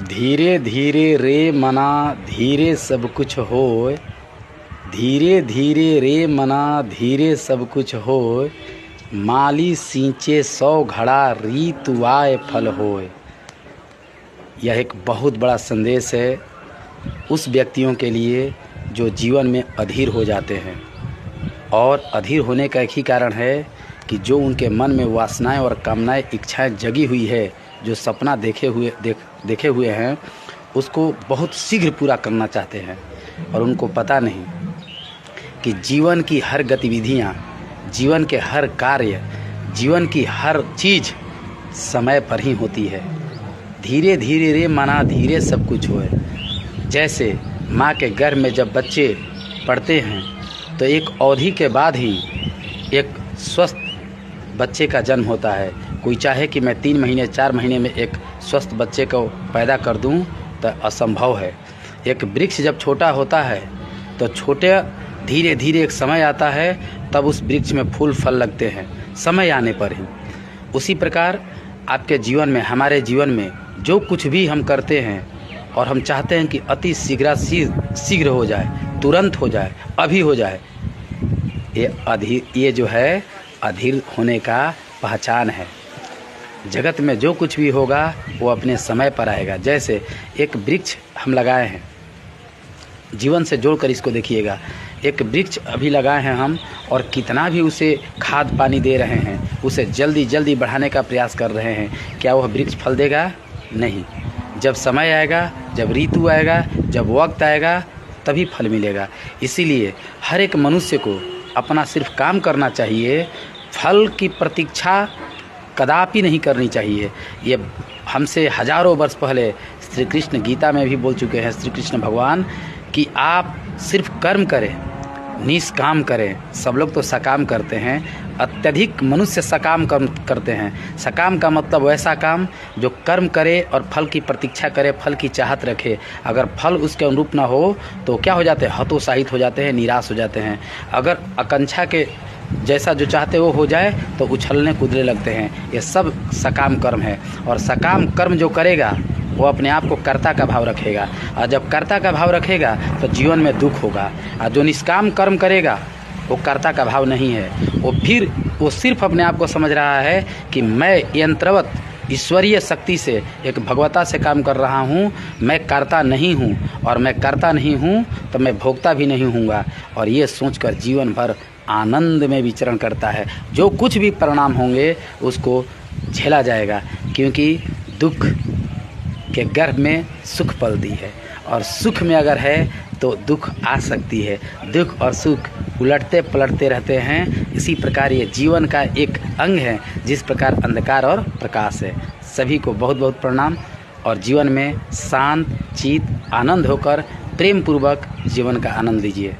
धीरे धीरे रे मना धीरे सब कुछ होय, धीरे धीरे रे मना धीरे सब कुछ होय, माली सींचे 100 घड़ा रीतु आए फल होय। यह एक बहुत बड़ा संदेश है उस व्यक्तियों के लिए जो जीवन में अधीर हो जाते हैं। और अधीर होने का एक ही कारण है कि जो उनके मन में वासनाएं और कामनाएं इच्छाएं जगी हुई है, जो सपना देखे हुए हैं, उसको बहुत शीघ्र पूरा करना चाहते हैं। और उनको पता नहीं कि जीवन की हर गतिविधियां, जीवन के हर कार्य, जीवन की हर चीज़ समय पर ही होती है। धीरे धीरे रे मना धीरे सब कुछ होए। जैसे माँ के गर्भ में जब बच्चे पड़ते हैं तो एक अवधि के बाद ही एक स्वस्थ बच्चे का जन्म होता है। कोई चाहे कि मैं 3 महीने 4 महीने में एक स्वस्थ बच्चे को पैदा कर दूं तो असंभव है। एक वृक्ष जब छोटा होता है तो छोटे धीरे धीरे एक समय आता है, तब उस वृक्ष में फूल फल लगते हैं, समय आने पर ही। उसी प्रकार आपके जीवन में, हमारे जीवन में जो कुछ भी हम करते हैं और हम चाहते हैं कि अति शीघ्र हो जाए, तुरंत हो जाए, अभी हो जाए, ये जो है अधीर होने का पहचान है। जगत में जो कुछ भी होगा वो अपने समय पर आएगा। जैसे एक वृक्ष हम लगाए हैं, जीवन से जोड़कर इसको देखिएगा। एक वृक्ष अभी लगाए हैं हम, और कितना भी उसे खाद पानी दे रहे हैं, उसे जल्दी जल्दी बढ़ाने का प्रयास कर रहे हैं, क्या वह वृक्ष फल देगा? नहीं। जब समय आएगा, जब ऋतु आएगा, जब वक्त आएगा, तभी फल मिलेगा। इसीलिए हर एक मनुष्य को अपना सिर्फ काम करना चाहिए, फल की प्रतीक्षा कदापि नहीं करनी चाहिए। ये हमसे हजारों वर्ष पहले श्री कृष्ण गीता में भी बोल चुके हैं, श्री कृष्ण भगवान, कि आप सिर्फ कर्म करें, निष्काम करें। सब लोग तो सकाम करते हैं, अत्यधिक मनुष्य सकाम कर्म करते हैं। सकाम का मतलब वैसा काम जो कर्म करे और फल की प्रतीक्षा करे, फल की चाहत रखे। अगर फल उसके अनुरूप ना हो तो क्या हो जाते हैं? हतोत्साहित हो जाते हैं, निराश हो जाते हैं। अगर आकांक्षा के जैसा जो चाहते वो हो जाए तो उछलने कूदने लगते हैं। ये सब सकाम कर्म है। और सकाम कर्म जो करेगा वो अपने आप को कर्ता का भाव रखेगा, और जब कर्ता का भाव रखेगा तो जीवन में दुख होगा। और जो निष्काम कर्म करेगा वो कर्ता का भाव नहीं है, वो सिर्फ अपने आप को समझ रहा है कि मैं यंत्रवत ईश्वरीय शक्ति से, एक भगवता से काम कर रहा हूँ, मैं कर्ता नहीं हूँ, और मैं कर्ता नहीं हूँ तो मैं भोक्ता भी नहीं हूँगा। और ये सोचकर जीवन भर आनंद में विचरण करता है। जो कुछ भी परिणाम होंगे उसको झेला जाएगा, क्योंकि दुख के गर्भ में सुख पलती है, और सुख में अगर है तो दुख आ सकती है। दुख और सुख उलटते पलटते रहते हैं। इसी प्रकार ये जीवन का एक अंग है, जिस प्रकार अंधकार और प्रकाश है। सभी को बहुत बहुत प्रणाम, और जीवन में शांत चित आनंद होकर प्रेम पूर्वक जीवन का आनंद लीजिए।